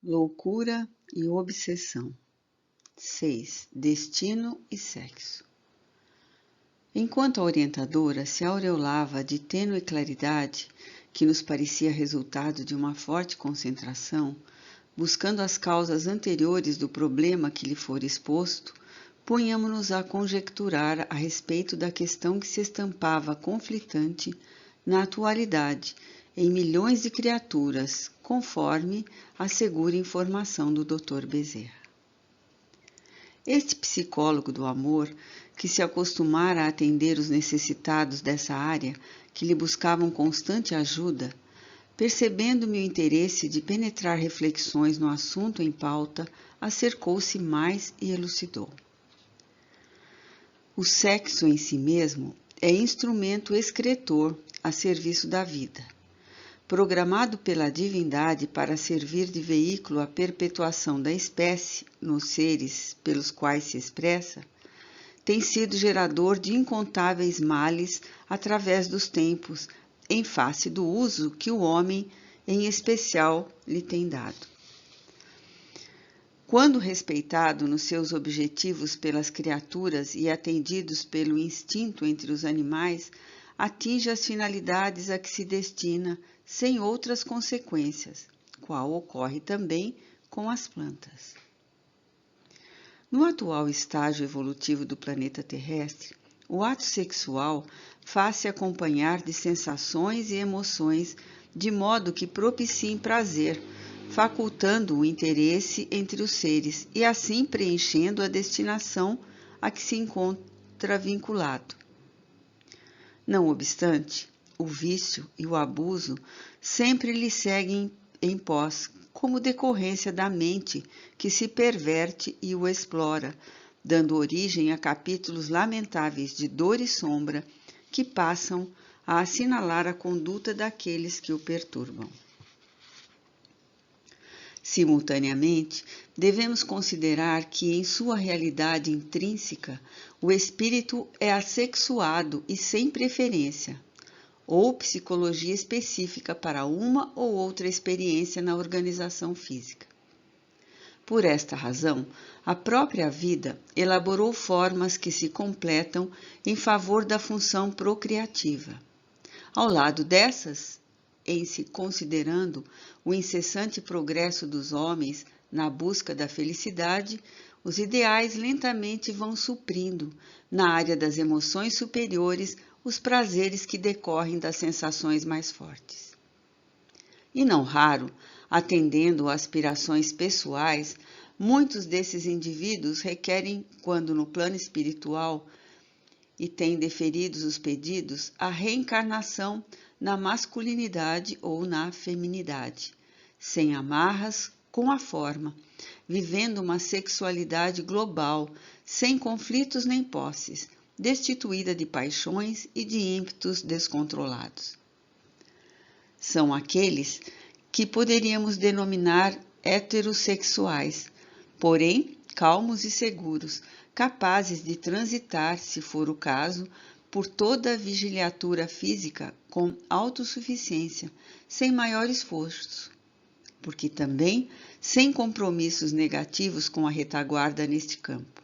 Loucura e obsessão. 6. Destino e sexo. Enquanto a orientadora se aureolava de tênue claridade, que nos parecia resultado de uma forte concentração, buscando as causas anteriores do problema que lhe fora exposto, punhamo-nos a conjecturar a respeito da questão que se estampava conflitante na atualidade em milhões de criaturas, conforme assegura informação do Dr. Bezerra. Este psicólogo do amor, que se acostumara a atender os necessitados dessa área, que lhe buscavam constante ajuda, percebendo meu interesse de penetrar reflexões no assunto em pauta, acercou-se mais e elucidou. O sexo em si mesmo é instrumento excretor a serviço da vida. Programado pela divindade para servir de veículo à perpetuação da espécie nos seres pelos quais se expressa, tem sido gerador de incontáveis males através dos tempos, em face do uso que o homem, em especial, lhe tem dado. Quando respeitado nos seus objetivos pelas criaturas e atendidos pelo instinto entre os animais, atinge as finalidades a que se destina, sem outras consequências, qual ocorre também com as plantas. No atual estágio evolutivo do planeta terrestre, o ato sexual faz-se acompanhar de sensações e emoções, de modo que propiciem prazer, facultando o interesse entre os seres e assim preenchendo a destinação a que se encontra vinculado. Não obstante, o vício e o abuso sempre lhe seguem em pós, como decorrência da mente que se perverte e o explora, dando origem a capítulos lamentáveis de dor e sombra que passam a assinalar a conduta daqueles que o perturbam. Simultaneamente, devemos considerar que, em sua realidade intrínseca, o espírito é assexuado e sem preferência, ou psicologia específica para uma ou outra experiência na organização física. Por esta razão, a própria vida elaborou formas que se completam em favor da função procriativa. Ao lado dessas, em se considerando o incessante progresso dos homens na busca da felicidade, os ideais lentamente vão suprindo, na área das emoções superiores, os prazeres que decorrem das sensações mais fortes. E não raro, atendendo a aspirações pessoais, muitos desses indivíduos requerem, quando no plano espiritual e têm deferidos os pedidos, a reencarnação na masculinidade ou na feminidade, sem amarras com a forma, vivendo uma sexualidade global, sem conflitos nem posses, destituída de paixões e de ímpetos descontrolados. São aqueles que poderíamos denominar heterossexuais, porém calmos e seguros, capazes de transitar, se for o caso, por toda a vigiliatura física com autossuficiência, sem maior esforço, porque também sem compromissos negativos com a retaguarda neste campo.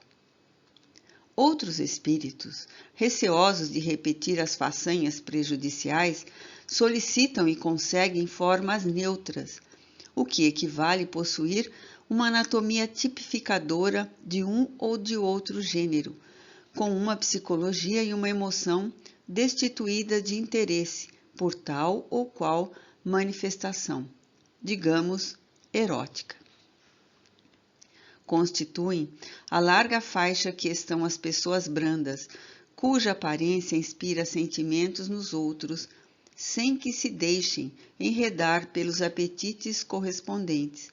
Outros espíritos, receosos de repetir as façanhas prejudiciais, solicitam e conseguem formas neutras, o que equivale possuir uma anatomia tipificadora de um ou de outro gênero, com uma psicologia e uma emoção destituída de interesse por tal ou qual manifestação, digamos, erótica. Constituem a larga faixa que estão as pessoas brandas, cuja aparência inspira sentimentos nos outros, sem que se deixem enredar pelos apetites correspondentes,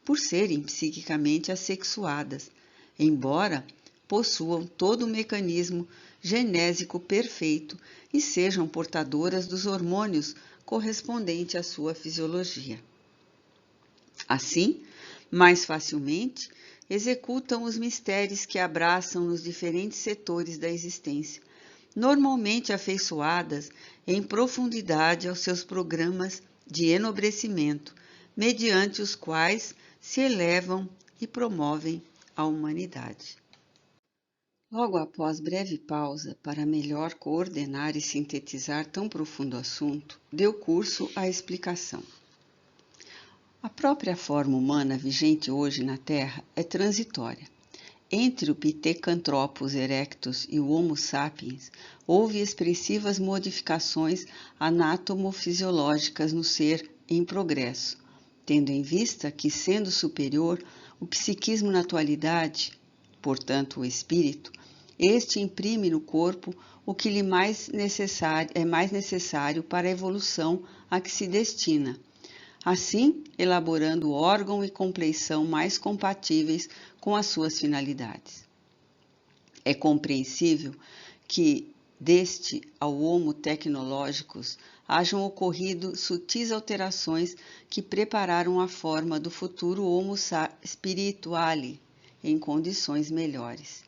por serem psiquicamente assexuadas, embora possuam todo o mecanismo genésico perfeito e sejam portadoras dos hormônios correspondentes à sua fisiologia. Assim, mais facilmente, executam os mistérios que abraçam nos diferentes setores da existência, normalmente afeiçoadas em profundidade aos seus programas de enobrecimento, mediante os quais se elevam e promovem a humanidade. Logo após breve pausa para melhor coordenar e sintetizar tão profundo assunto, deu curso à explicação. A própria forma humana vigente hoje na Terra é transitória. Entre o Pithecanthropus erectus e o Homo sapiens, houve expressivas modificações anatomofisiológicas no ser em progresso, tendo em vista que, sendo superior, o psiquismo na atualidade, portanto o espírito, este imprime no corpo o que lhe é mais necessário para a evolução a que se destina, assim elaborando órgão e compleição mais compatíveis com as suas finalidades. É compreensível que, deste ao Homo tecnológicos, hajam ocorrido sutis alterações que prepararam a forma do futuro Homo spirituale em condições melhores.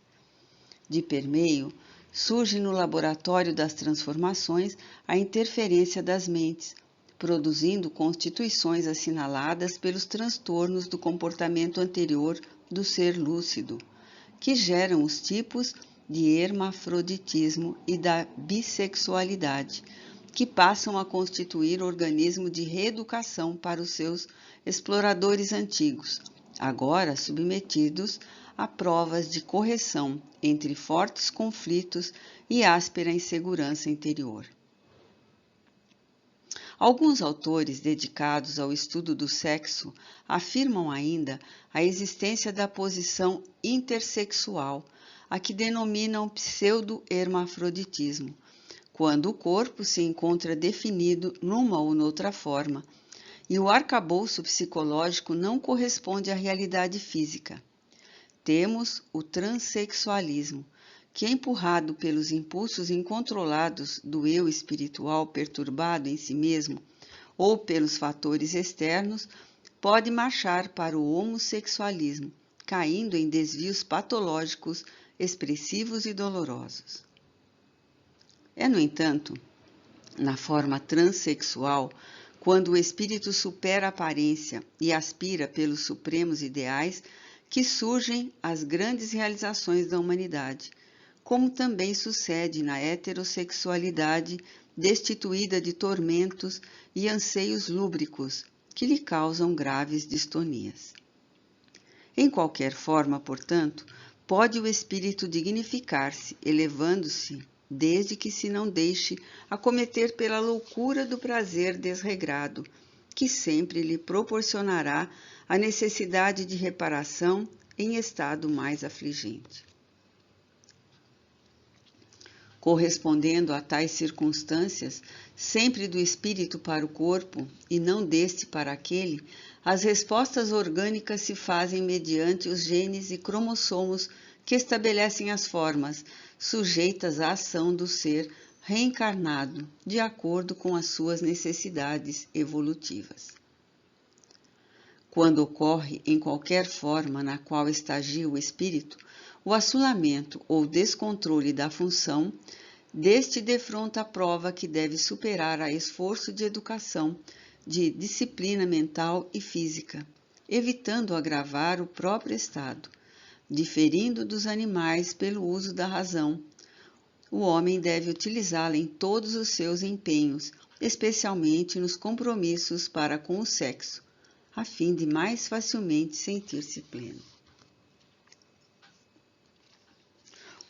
De permeio, surge no laboratório das transformações a interferência das mentes, produzindo constituições assinaladas pelos transtornos do comportamento anterior do ser lúcido, que geram os tipos de hermafroditismo e da bissexualidade, que passam a constituir organismo de reeducação para os seus exploradores antigos, agora submetidos a provas de correção entre fortes conflitos e áspera insegurança interior. Alguns autores dedicados ao estudo do sexo afirmam ainda a existência da posição intersexual, a que denominam pseudo-hermafroditismo, quando o corpo se encontra definido numa ou noutra forma, e o arcabouço psicológico não corresponde à realidade física. Temos o transexualismo, que, empurrado pelos impulsos incontrolados do eu espiritual perturbado em si mesmo ou pelos fatores externos, pode marchar para o homossexualismo, caindo em desvios patológicos, expressivos e dolorosos. É, no entanto, na forma transexual, quando o espírito supera a aparência e aspira pelos supremos ideais, que surgem as grandes realizações da humanidade, como também sucede na heterossexualidade destituída de tormentos e anseios lúbricos que lhe causam graves distonias. Em qualquer forma, portanto, pode o espírito dignificar-se, elevando-se, desde que se não deixe acometer pela loucura do prazer desregrado, que sempre lhe proporcionará a necessidade de reparação em estado mais afligente. Correspondendo a tais circunstâncias, sempre do espírito para o corpo e não deste para aquele, as respostas orgânicas se fazem mediante os genes e cromossomos que estabelecem as formas, sujeitas à ação do ser reencarnado, de acordo com as suas necessidades evolutivas. Quando ocorre em qualquer forma na qual estagia o espírito, o assolamento ou descontrole da função, deste defronta a prova que deve superar a esforço de educação, de disciplina mental e física, evitando agravar o próprio estado, diferindo dos animais pelo uso da razão. O homem deve utilizá-la em todos os seus empenhos, especialmente nos compromissos para com o sexo, a fim de mais facilmente sentir-se pleno.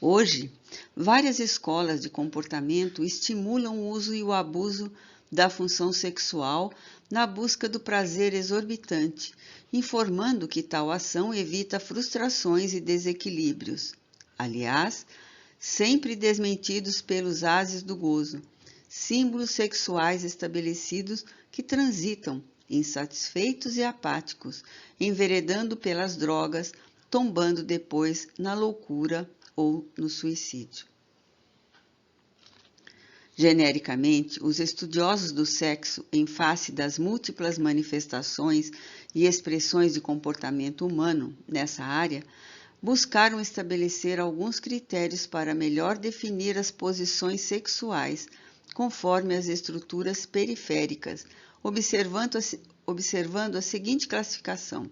Hoje, várias escolas de comportamento estimulam o uso e o abuso da função sexual na busca do prazer exorbitante, informando que tal ação evita frustrações e desequilíbrios. Aliás, sempre desmentidos pelos ases do gozo, símbolos sexuais estabelecidos que transitam, insatisfeitos e apáticos, enveredando pelas drogas, tombando depois na loucura ou no suicídio. Genericamente, os estudiosos do sexo, em face das múltiplas manifestações e expressões de comportamento humano nessa área, buscaram estabelecer alguns critérios para melhor definir as posições sexuais, conforme as estruturas periféricas, observando a seguinte classificação: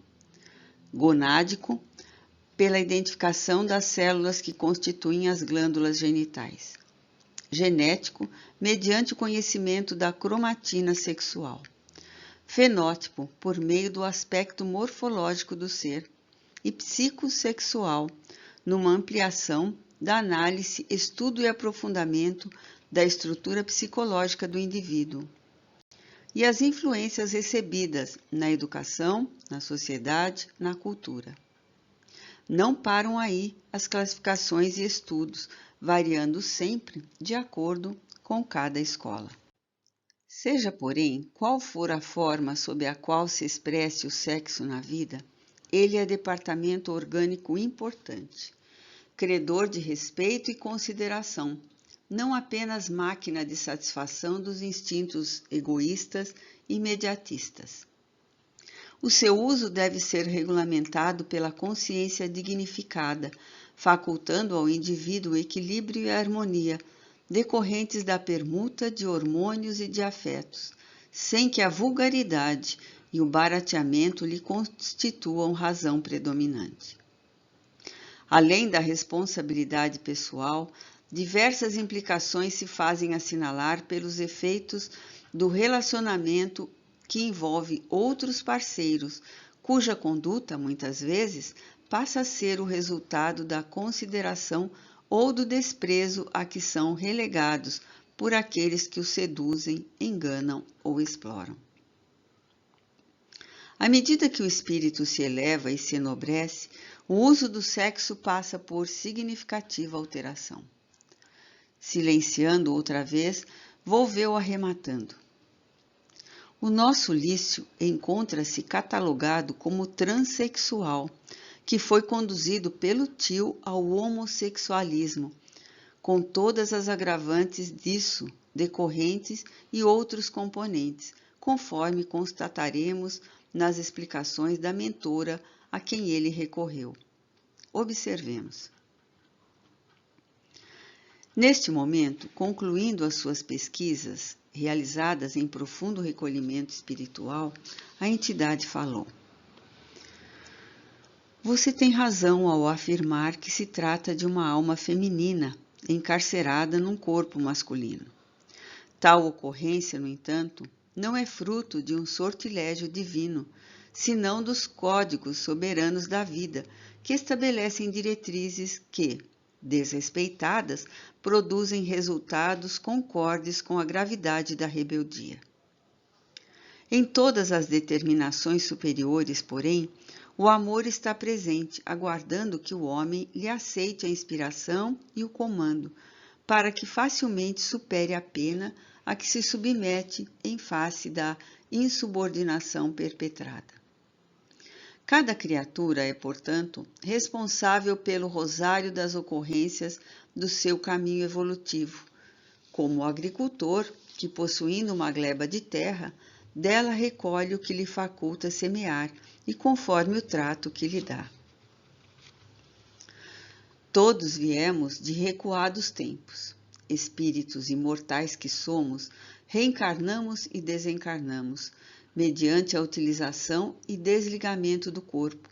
gonádico, pela identificação das células que constituem as glândulas genitais; genético, mediante o conhecimento da cromatina sexual; fenótipo, por meio do aspecto morfológico do ser; e psicossexual, numa ampliação da análise, estudo e aprofundamento da estrutura psicológica do indivíduo e as influências recebidas na educação, na sociedade, na cultura. Não param aí as classificações e estudos, variando sempre de acordo com cada escola. Seja, porém, qual for a forma sob a qual se expresse o sexo na vida, ele é departamento orgânico importante, credor de respeito e consideração, não apenas máquina de satisfação dos instintos egoístas e imediatistas. O seu uso deve ser regulamentado pela consciência dignificada, facultando ao indivíduo equilíbrio e harmonia, decorrentes da permuta de hormônios e de afetos, sem que a vulgaridade e o barateamento lhe constituam razão predominante. Além da responsabilidade pessoal, diversas implicações se fazem assinalar pelos efeitos do relacionamento que envolve outros parceiros, cuja conduta, muitas vezes, passa a ser o resultado da consideração ou do desprezo a que são relegados por aqueles que os seduzem, enganam ou exploram. À medida que o espírito se eleva e se enobrece, o uso do sexo passa por significativa alteração. Silenciando outra vez, volveu arrematando. O nosso lício encontra-se catalogado como transexual, que foi conduzido pelo tio ao homossexualismo, com todas as agravantes disso decorrentes e outros componentes, conforme constataremos nas explicações da mentora a quem ele recorreu. Observemos. Neste momento, concluindo as suas pesquisas, realizadas em profundo recolhimento espiritual, a entidade falou: Você tem razão ao afirmar que se trata de uma alma feminina encarcerada num corpo masculino. Tal ocorrência, no entanto, não é fruto de um sortilégio divino, senão dos códigos soberanos da vida, que estabelecem diretrizes que, desrespeitadas, produzem resultados concordes com a gravidade da rebeldia. Em todas as determinações superiores, porém, o amor está presente, aguardando que o homem lhe aceite a inspiração e o comando, para que facilmente supere a pena a que se submete em face da insubordinação perpetrada. Cada criatura é, portanto, responsável pelo rosário das ocorrências do seu caminho evolutivo, como o agricultor que, possuindo uma gleba de terra, dela recolhe o que lhe faculta semear e conforme o trato que lhe dá. Todos viemos de recuados tempos. Espíritos imortais que somos, reencarnamos e desencarnamos, mediante a utilização e desligamento do corpo,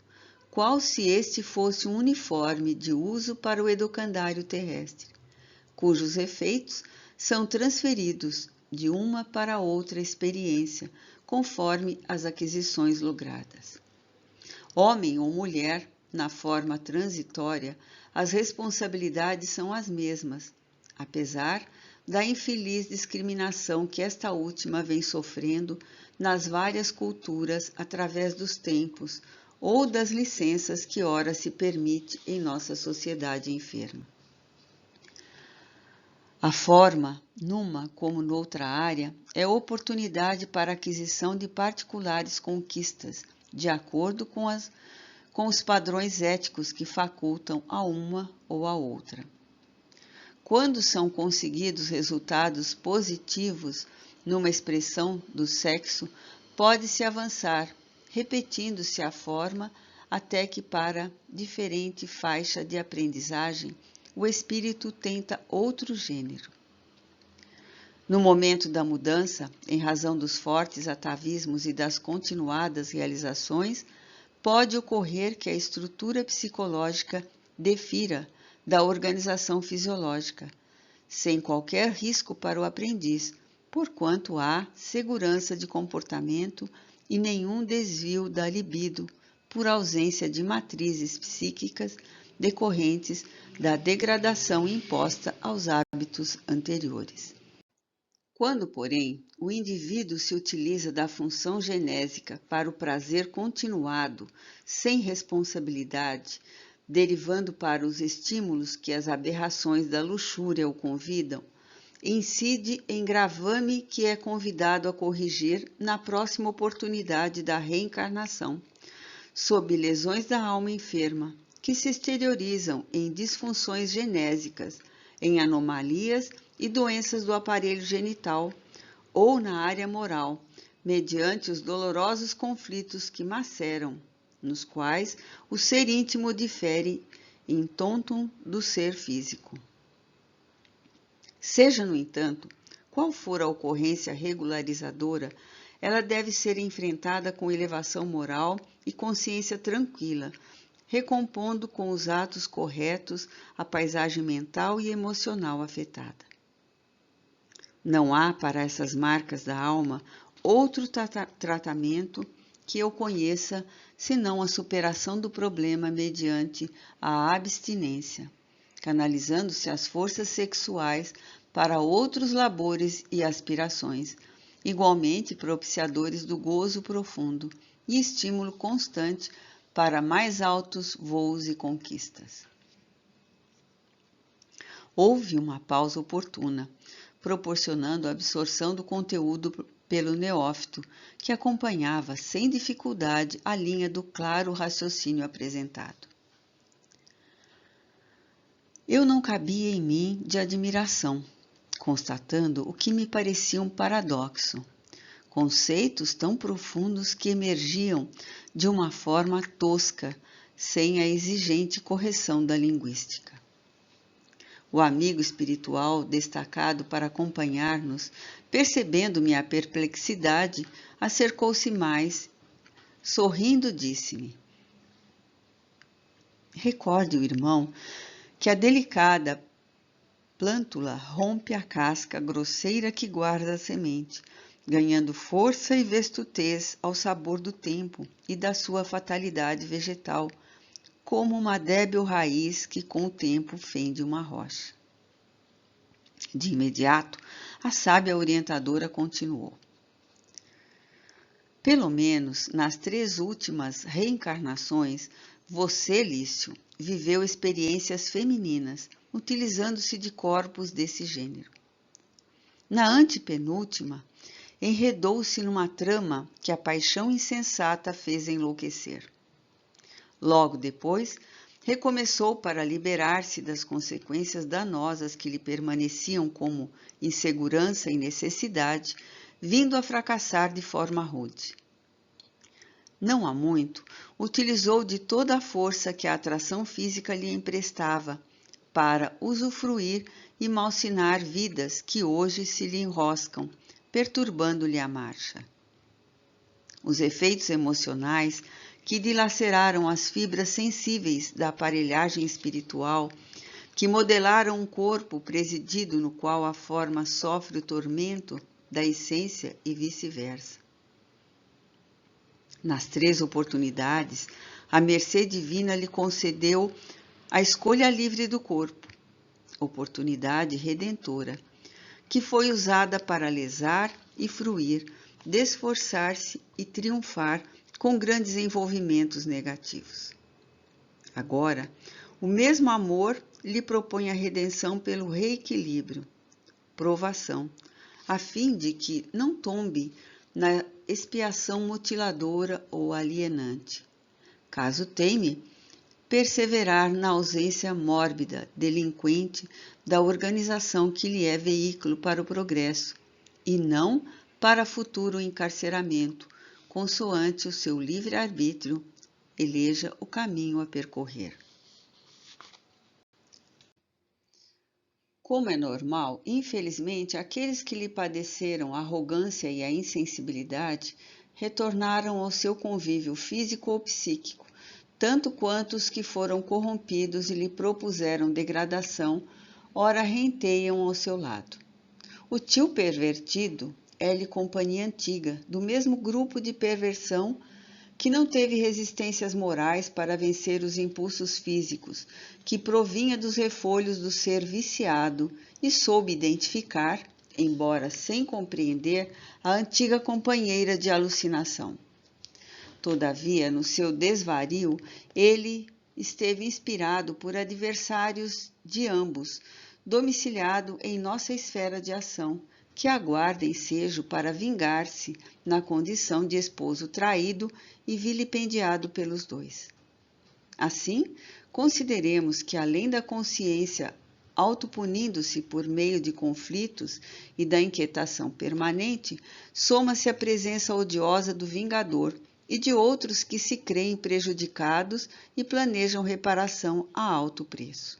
qual se este fosse um uniforme de uso para o educandário terrestre, cujos efeitos são transferidos de uma para outra experiência, conforme as aquisições logradas. Homem ou mulher, na forma transitória, as responsabilidades são as mesmas, apesar da infeliz discriminação que esta última vem sofrendo nas várias culturas através dos tempos ou das licenças que ora se permite em nossa sociedade enferma. A forma, numa como noutra área, é oportunidade para a aquisição de particulares conquistas, de acordo com os padrões éticos que facultam a uma ou a outra. Quando são conseguidos resultados positivos numa expressão do sexo, pode-se avançar, repetindo-se a forma até que para diferente faixa de aprendizagem o espírito tenta outro gênero. No momento da mudança, em razão dos fortes atavismos e das continuadas realizações, pode ocorrer que a estrutura psicológica defira da organização fisiológica, sem qualquer risco para o aprendiz, porquanto há segurança de comportamento e nenhum desvio da libido por ausência de matrizes psíquicas decorrentes da degradação imposta aos hábitos anteriores. Quando, porém, o indivíduo se utiliza da função genésica para o prazer continuado, sem responsabilidade, derivando para os estímulos que as aberrações da luxúria o convidam, incide em gravame que é convidado a corrigir na próxima oportunidade da reencarnação, sob lesões da alma enferma, que se exteriorizam em disfunções genésicas, em anomalias e doenças do aparelho genital ou na área moral, mediante os dolorosos conflitos que maceram, nos quais o ser íntimo difere em tontum do ser físico. Seja, no entanto, qual for a ocorrência regularizadora, ela deve ser enfrentada com elevação moral e consciência tranquila, recompondo com os atos corretos a paisagem mental e emocional afetada. Não há para essas marcas da alma outro tratamento que eu conheça senão a superação do problema mediante a abstinência, canalizando-se as forças sexuais para outros labores e aspirações, igualmente propiciadores do gozo profundo e estímulo constante para mais altos voos e conquistas. Houve uma pausa oportuna, proporcionando a absorção do conteúdo pelo neófito, que acompanhava sem dificuldade a linha do claro raciocínio apresentado. Eu não cabia em mim de admiração, constatando o que me parecia um paradoxo, conceitos tão profundos que emergiam de uma forma tosca, sem a exigente correção da linguística. O amigo espiritual, destacado para acompanhar-nos, percebendo minha perplexidade, acercou-se mais, sorrindo, disse-me: recorde o irmão que a delicada plântula rompe a casca grosseira que guarda a semente, ganhando força e vestutez ao sabor do tempo e da sua fatalidade vegetal, como uma débil raiz que com o tempo fende uma rocha. De imediato, a sábia orientadora continuou: pelo menos nas 3 últimas reencarnações, você, Lício, viveu experiências femininas, utilizando-se de corpos desse gênero. Na antepenúltima, enredou-se numa trama que a paixão insensata fez enlouquecer. Logo depois, recomeçou para liberar-se das consequências danosas que lhe permaneciam como insegurança e necessidade, vindo a fracassar de forma rude. Não há muito, utilizou de toda a força que a atração física lhe emprestava para usufruir e malsinar vidas que hoje se lhe enroscam, perturbando-lhe a marcha. Os efeitos emocionais que dilaceraram as fibras sensíveis da aparelhagem espiritual, que modelaram um corpo presidido no qual a forma sofre o tormento da essência e vice-versa. Nas 3 oportunidades, a mercê divina lhe concedeu a escolha livre do corpo, oportunidade redentora, que foi usada para lesar e fruir, desforçar-se e triunfar com grandes envolvimentos negativos. Agora, o mesmo amor lhe propõe a redenção pelo reequilíbrio, provação, a fim de que não tombe na expiação mutiladora ou alienante. Caso teime, perseverar na ausência mórbida, delinquente da organização que lhe é veículo para o progresso, e não para futuro encarceramento, consoante o seu livre-arbítrio, eleja o caminho a percorrer. Como é normal, infelizmente, aqueles que lhe padeceram a arrogância e a insensibilidade retornaram ao seu convívio físico ou psíquico, tanto quanto os que foram corrompidos e lhe propuseram degradação, ora renteiam ao seu lado. O tio pervertido é-lhe companhia antiga, do mesmo grupo de perversão que não teve resistências morais para vencer os impulsos físicos, que provinha dos refolhos do ser viciado e soube identificar, embora sem compreender, a antiga companheira de alucinação. Todavia, no seu desvario, ele esteve inspirado por adversários de ambos, domiciliado em nossa esfera de ação, que aguarda ensejo para vingar-se na condição de esposo traído e vilipendiado pelos dois. Assim, consideremos que, além da consciência autopunindo-se por meio de conflitos e da inquietação permanente, soma-se a presença odiosa do vingador e de outros que se creem prejudicados e planejam reparação a alto preço.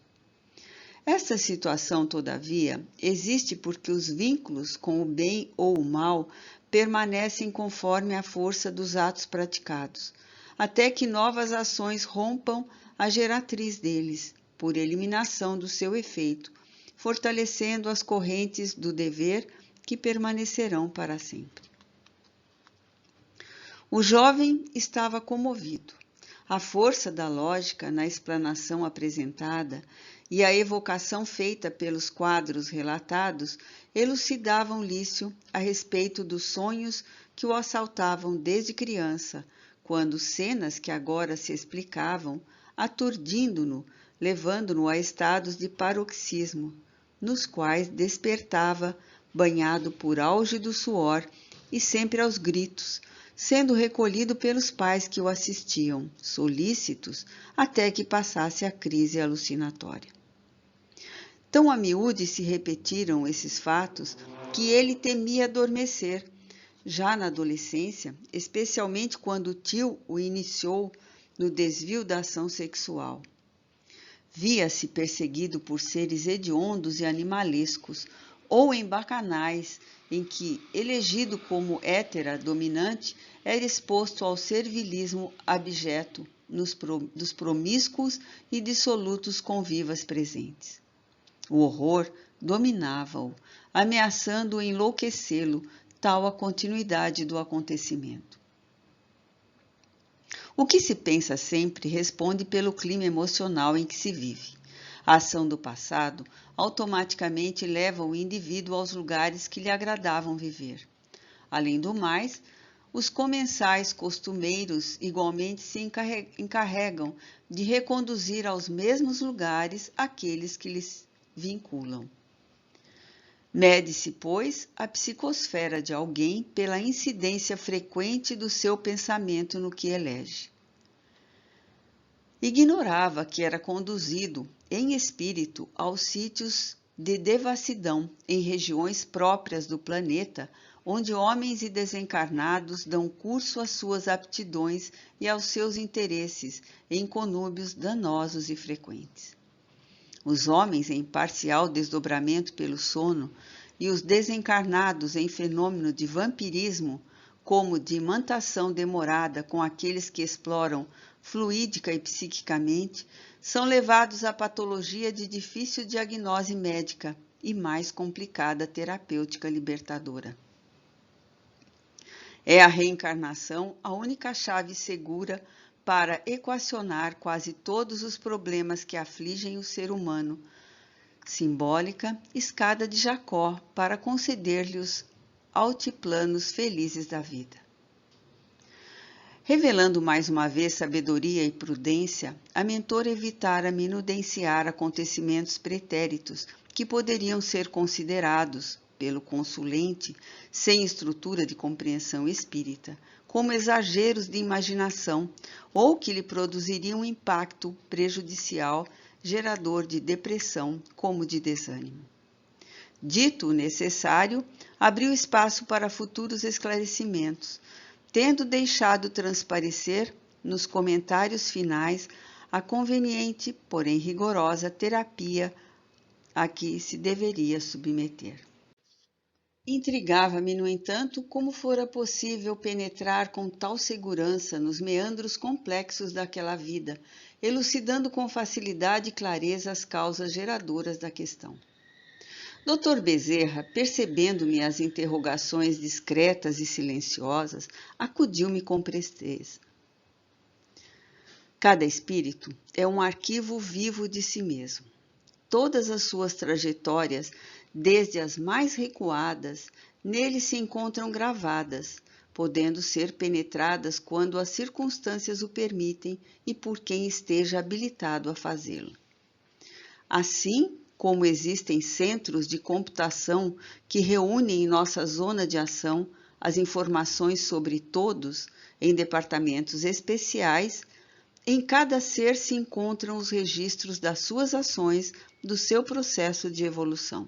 Esta situação, todavia, existe porque os vínculos com o bem ou o mal permanecem conforme a força dos atos praticados, até que novas ações rompam a geratriz deles, por eliminação do seu efeito, fortalecendo as correntes do dever que permanecerão para sempre. O jovem estava comovido. A força da lógica na explanação apresentada e a evocação feita pelos quadros relatados elucidavam Lício a respeito dos sonhos que o assaltavam desde criança, quando cenas que agora se explicavam, aturdindo-no, levando-no a estados de paroxismo, nos quais despertava, banhado por álgido suor e sempre aos gritos, sendo recolhido pelos pais que o assistiam, solícitos, até que passasse a crise alucinatória. Tão a miúde se repetiram esses fatos que ele temia adormecer, já na adolescência, especialmente quando o tio o iniciou no desvio da ação sexual. Via-se perseguido por seres hediondos e animalescos, ou em bacanais, em que, elegido como hétera dominante, era exposto ao servilismo abjeto dos promíscuos e dissolutos convivas presentes. O horror dominava-o, ameaçando enlouquecê-lo, tal a continuidade do acontecimento. O que se pensa sempre responde pelo clima emocional em que se vive. A ação do passado automaticamente leva o indivíduo aos lugares que lhe agradavam viver. Além do mais, os comensais costumeiros igualmente se encarregam de reconduzir aos mesmos lugares aqueles que lhes vinculam. Mede-se, pois, a psicosfera de alguém pela incidência frequente do seu pensamento no que elege. Ignorava que era conduzido em espírito aos sítios de devassidão em regiões próprias do planeta, onde homens e desencarnados dão curso às suas aptidões e aos seus interesses em conúbios danosos e frequentes. Os homens em parcial desdobramento pelo sono e os desencarnados em fenômeno de vampirismo, como de imantação demorada com aqueles que exploram fluídica e psiquicamente, são levados à patologia de difícil diagnose médica e mais complicada terapêutica libertadora. É a reencarnação a única chave segura para equacionar quase todos os problemas que afligem o ser humano, simbólica escada de Jacó para conceder-lhe os altiplanos felizes da vida. Revelando mais uma vez sabedoria e prudência, a mentora evitara minudenciar acontecimentos pretéritos que poderiam ser considerados, pelo consulente, sem estrutura de compreensão espírita, como exageros de imaginação ou que lhe produziriam um impacto prejudicial, gerador de depressão como de desânimo. Dito o necessário, abriu espaço para futuros esclarecimentos, tendo deixado transparecer, nos comentários finais, a conveniente, porém rigorosa, terapia a que se deveria submeter. Intrigava-me, no entanto, como fora possível penetrar com tal segurança nos meandros complexos daquela vida, elucidando com facilidade e clareza as causas geradoras da questão. Dr. Bezerra, percebendo-me as interrogações discretas e silenciosas, acudiu-me com presteza. Cada espírito é um arquivo vivo de si mesmo. Todas as suas trajetórias, desde as mais recuadas, nele se encontram gravadas, podendo ser penetradas quando as circunstâncias o permitem e por quem esteja habilitado a fazê-lo. Assim como existem centros de computação que reúnem em nossa zona de ação as informações sobre todos em departamentos especiais, em cada ser se encontram os registros das suas ações, do seu processo de evolução.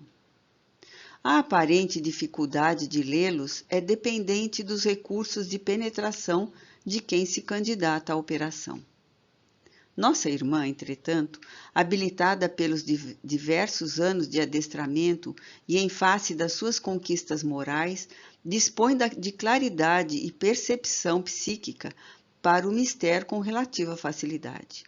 A aparente dificuldade de lê-los é dependente dos recursos de penetração de quem se candidata à operação. Nossa irmã, entretanto, habilitada pelos diversos anos de adestramento e em face das suas conquistas morais, dispõe de claridade e percepção psíquica para o mistério com relativa facilidade.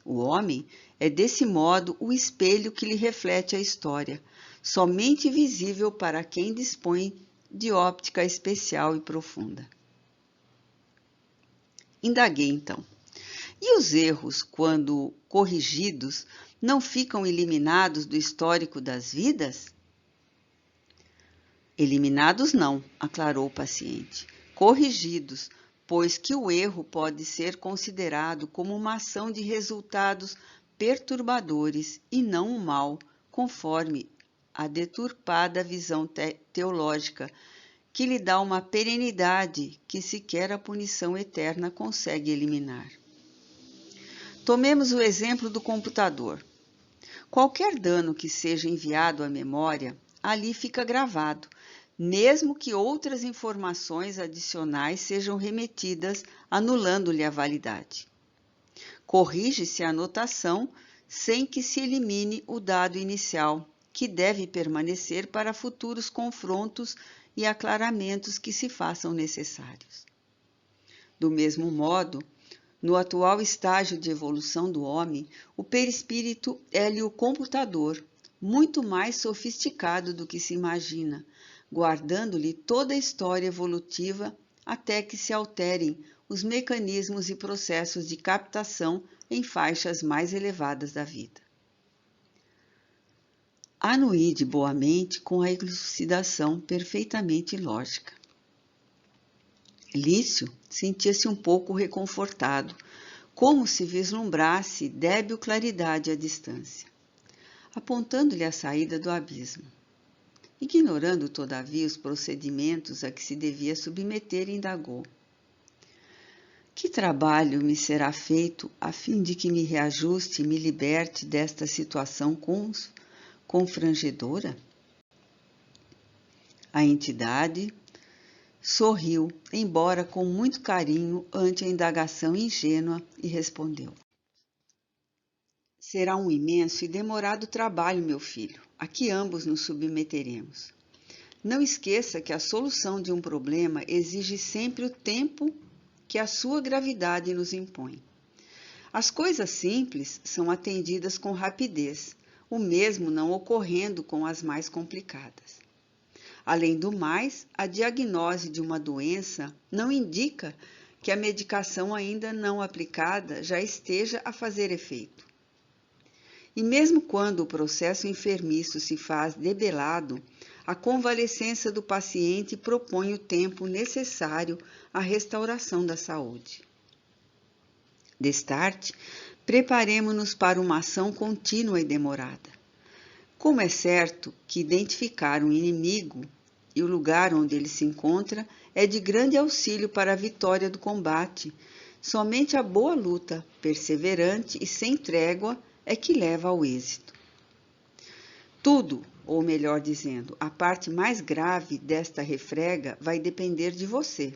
O homem é, desse modo, o espelho que lhe reflete a história, somente visível para quem dispõe de óptica especial e profunda. Indaguei, então. E os erros, quando corrigidos, não ficam eliminados do histórico das vidas? Eliminados não, aclarou o paciente. Corrigidos, pois que o erro pode ser considerado como uma ação de resultados perturbadores e não um mal, conforme a deturpada visão teológica, que lhe dá uma perenidade que sequer a punição eterna consegue eliminar. Tomemos o exemplo do computador. Qualquer dano que seja enviado à memória, ali fica gravado, mesmo que outras informações adicionais sejam remetidas, anulando-lhe a validade. Corrige-se a anotação sem que se elimine o dado inicial, que deve permanecer para futuros confrontos e aclaramentos que se façam necessários. Do mesmo modo, no atual estágio de evolução do homem, o perispírito é-lhe o computador, muito mais sofisticado do que se imagina, guardando-lhe toda a história evolutiva até que se alterem os mecanismos e processos de captação em faixas mais elevadas da vida. Anuíde boamente com a elucidação perfeitamente lógica. Lício sentia-se um pouco reconfortado, como se vislumbrasse débil claridade à distância, apontando-lhe a saída do abismo. Ignorando, todavia, os procedimentos a que se devia submeter, indagou. Que trabalho me será feito a fim de que me reajuste e me liberte desta situação confrangedora? A entidade sorriu, embora com muito carinho, ante a indagação ingênua e respondeu. Será um imenso e demorado trabalho, meu filho, a que ambos nos submeteremos. Não esqueça que a solução de um problema exige sempre o tempo que a sua gravidade nos impõe. As coisas simples são atendidas com rapidez, o mesmo não ocorrendo com as mais complicadas. Além do mais, a diagnose de uma doença não indica que a medicação ainda não aplicada já esteja a fazer efeito. E mesmo quando o processo enfermiço se faz debelado, a convalescença do paciente propõe o tempo necessário à restauração da saúde. Destarte, preparemo-nos para uma ação contínua e demorada. Como é certo que identificar um inimigo e o lugar onde ele se encontra é de grande auxílio para a vitória do combate, somente a boa luta, perseverante e sem trégua, é que leva ao êxito. Tudo, ou melhor dizendo, a parte mais grave desta refrega vai depender de você.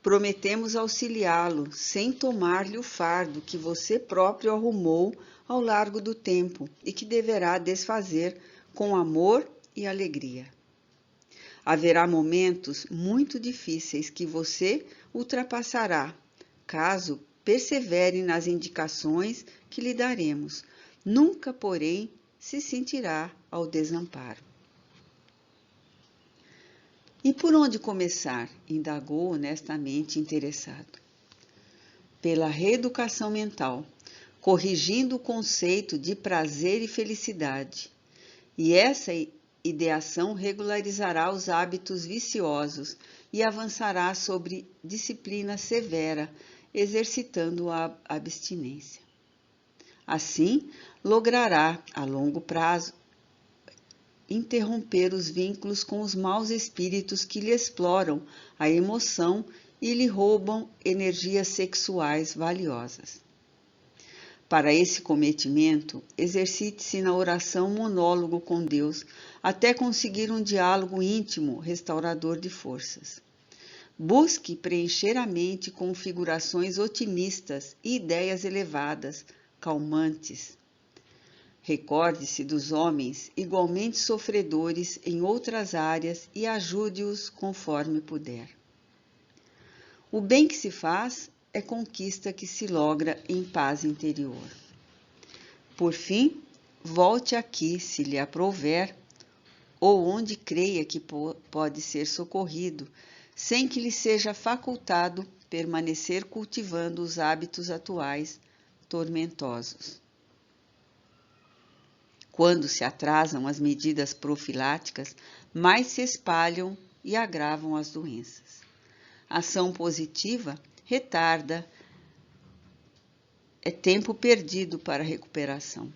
Prometemos auxiliá-lo sem tomar-lhe o fardo que você próprio arrumou ao largo do tempo e que deverá desfazer com amor e alegria. Haverá momentos muito difíceis que você ultrapassará, caso persevere nas indicações que lhe daremos. Nunca, porém, se sentirá ao desamparo. E por onde começar? Indagou honestamente interessado. Pela reeducação mental, corrigindo o conceito de prazer e felicidade. E essa ideação regularizará os hábitos viciosos e avançará sobre disciplina severa, exercitando a abstinência. Assim, logrará, a longo prazo, interromper os vínculos com os maus espíritos que lhe exploram a emoção e lhe roubam energias sexuais valiosas. Para esse cometimento, exercite-se na oração monólogo com Deus, até conseguir um diálogo íntimo, restaurador de forças. Busque preencher a mente com figurações otimistas e ideias elevadas, calmantes. Recorde-se dos homens igualmente sofredores em outras áreas e ajude-os conforme puder. O bem que se faz é conquista que se logra em paz interior. Por fim, volte aqui, se lhe aprouver, ou onde creia que pode ser socorrido, sem que lhe seja facultado permanecer cultivando os hábitos atuais tormentosos. Quando se atrasam as medidas profiláticas, mais se espalham e agravam as doenças. Ação positiva retarda, é tempo perdido para a recuperação.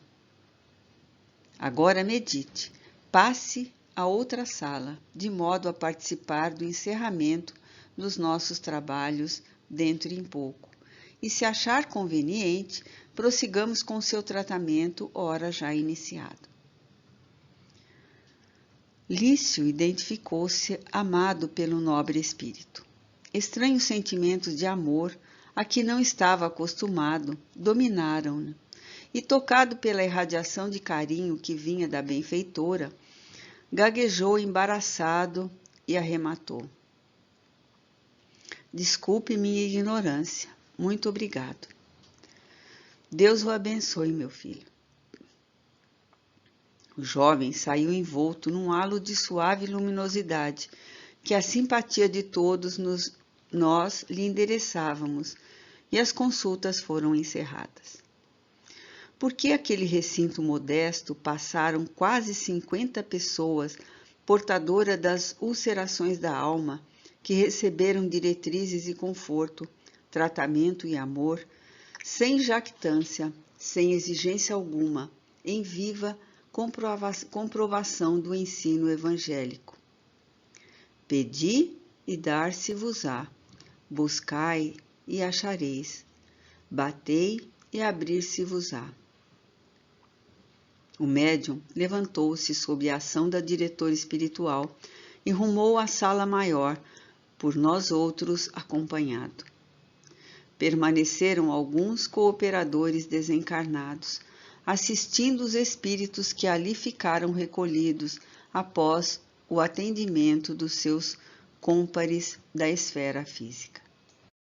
Agora medite, passe a outra sala, de modo a participar do encerramento dos nossos trabalhos dentro em pouco. E se achar conveniente, prossigamos com seu tratamento, ora já iniciado. Lício identificou-se amado pelo nobre espírito. Estranhos sentimentos de amor, a que não estava acostumado, dominaram-no, e tocado pela irradiação de carinho que vinha da benfeitora, gaguejou embaraçado e arrematou. Desculpe minha ignorância. Muito obrigado. Deus o abençoe, meu filho. O jovem saiu envolto num halo de suave luminosidade, que a simpatia de todos nós lhe endereçávamos, e as consultas foram encerradas. Por que aquele recinto modesto passaram quase 50 pessoas, portadoras das ulcerações da alma, que receberam diretrizes e conforto, tratamento e amor, sem jactância, sem exigência alguma, em viva comprovação do ensino evangélico. Pedi e dar-se-vos-á, buscai e achareis, batei e abrir-se-vos-á. O médium levantou-se sob a ação da diretora espiritual e rumou à sala maior, por nós outros acompanhado. Permaneceram alguns cooperadores desencarnados, assistindo os espíritos que ali ficaram recolhidos após o atendimento dos seus cômpares da esfera física.